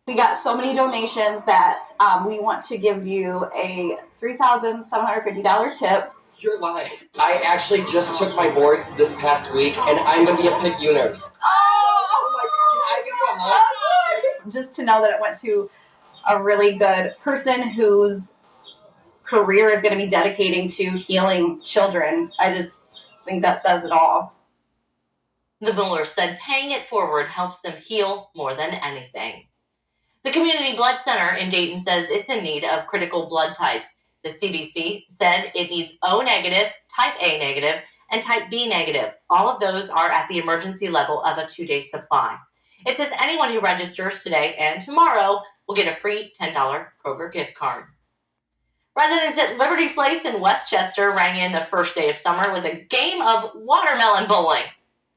We got so many donations that we want to give you a $3,750 tip. You're lying. I actually just took my boards this past week, and I'm going to be a pick uners. Oh my God. Can I give you a hug? Just to know that it went to a really good person whose career is going to be dedicating to healing children. I just think that says it all. The Miller said paying it forward helps them heal more than anything. The Community Blood Center in Dayton says it's in need of critical blood types. The CBC said it needs O negative, type A negative, and type B negative. All of those are at the emergency level of a 2-day supply. It says anyone who registers today and tomorrow will get a free $10 Kroger gift card. Residents at Liberty Place in Westchester rang in the first day of summer with a game of watermelon bowling.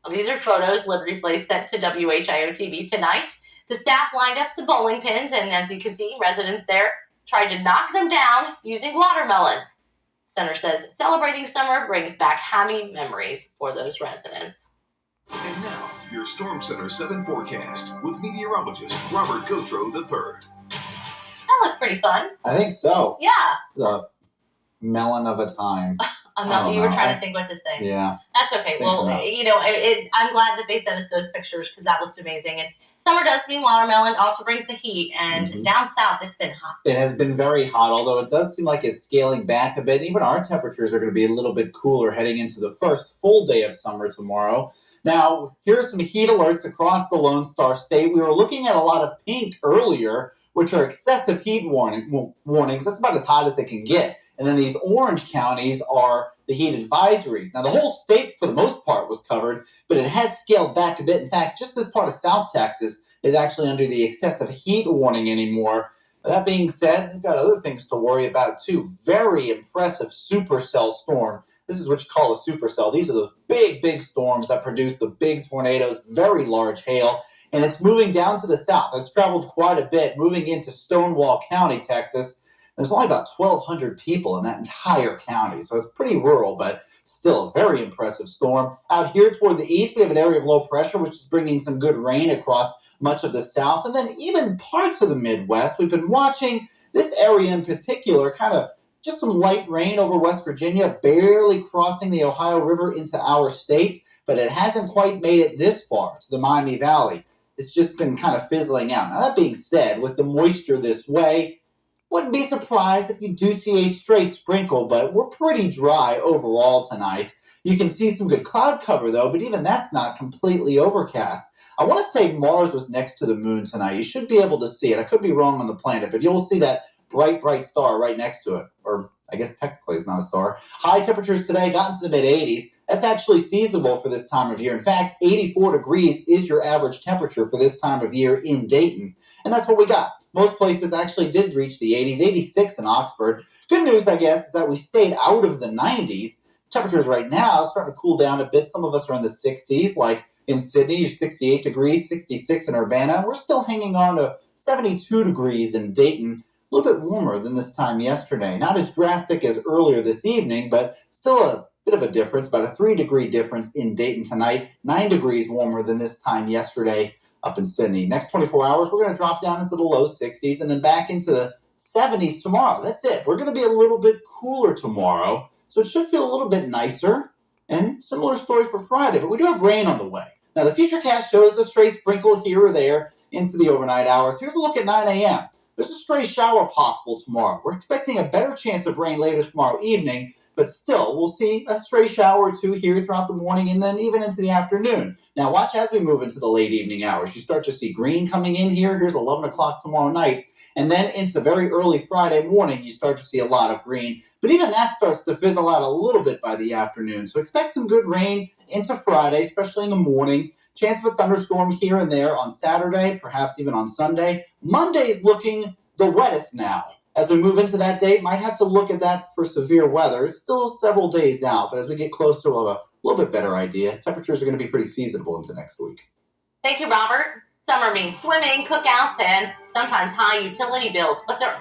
Well, these are photos Liberty Place sent to WHIO TV tonight. The staff lined up some bowling pins, and as you can see, residents there tried to knock them down using watermelons. The center says celebrating summer brings back happy memories for those residents. And now, your Storm Center 7 forecast with meteorologist Robert Gauthreaux III. That looked pretty fun. I think so. Yeah. The melon of a time. You were trying to think what to say. Yeah. That's okay. Well, I'm glad that they sent us those pictures because that looked amazing. And summer does mean watermelon. Also brings the heat. And down south, it's been hot. It has been very hot, although it does seem like it's scaling back a bit. Even our temperatures are going to be a little bit cooler heading into the first full day of summer tomorrow. Now, here's some heat alerts across the Lone Star State. We were looking at a lot of pink earlier, which are excessive heat warnings. That's about as hot as they can get. And then these orange counties are the heat advisories. Now, the whole state, for the most part, was covered, but it has scaled back a bit. In fact, just this part of South Texas is actually under the excessive heat warning anymore. That being said, they've got other things to worry about, too. Very impressive supercell storm. This is what you call a supercell. These are those big, big storms that produce the big tornadoes, very large hail. And it's moving down to the south. It's traveled quite a bit, moving into Stonewall County, Texas. There's only about 1,200 people in that entire county, so it's pretty rural, but still a very impressive storm. Out here toward the east, we have an area of low pressure, which is bringing some good rain across much of the south, and then even parts of the Midwest. We've been watching this area in particular, kind of just some light rain over West Virginia, barely crossing the Ohio River into our states, but it hasn't quite made it this far to the Miami Valley. It's just been kind of fizzling out. Now, that being said, with the moisture this way, wouldn't be surprised if you do see a stray sprinkle, but we're pretty dry overall tonight. You can see some good cloud cover, though, but even that's not completely overcast. I want to say Mars was next to the moon tonight. You should be able to see it. I could be wrong on the planet, but you'll see that bright, bright star right next to it. Or I guess technically it's not a star. High temperatures today got into the mid-80s. That's actually seasonable for this time of year. In fact, 84 degrees is your average temperature for this time of year in Dayton. And that's what we got. Most places actually did reach the 80s, 86 in Oxford. Good news, I guess, is that we stayed out of the 90s. Temperatures right now are starting to cool down a bit. Some of us are in the 60s, like in Sydney, 68 degrees, 66 in Urbana. We're still hanging on to 72 degrees in Dayton. A little bit warmer than this time yesterday. Not as drastic as earlier this evening, but still a bit of a difference, about a 3-degree difference in Dayton tonight. 9 degrees warmer than this time yesterday up in Sydney. Next 24 hours, we're going to drop down into the low 60s and then back into the 70s tomorrow. That's it. We're going to be a little bit cooler tomorrow, so it should feel a little bit nicer. And similar story for Friday, but we do have rain on the way. Now, the Futurecast shows a stray sprinkle here or there into the overnight hours. Here's a look at 9 a.m. There's a stray shower possible tomorrow. We're expecting a better chance of rain later tomorrow evening, but still, we'll see a stray shower or two here throughout the morning and then even into the afternoon. Now, watch as we move into the late evening hours. You start to see green coming in here. Here's 11 o'clock tomorrow night. And then into very early Friday morning, you start to see a lot of green. But even that starts to fizzle out a little bit by the afternoon. So expect some good rain into Friday, especially in the morning. Chance of a thunderstorm here and there on Saturday, perhaps even on Sunday. Monday's looking the wettest now. As we move into that date, might have to look at that for severe weather. It's still several days out, but as we get closer, we'll have a little bit better idea. Temperatures are going to be pretty seasonable into next week. Thank you, Robert. Summer means swimming, cookouts, and sometimes high utility bills, but there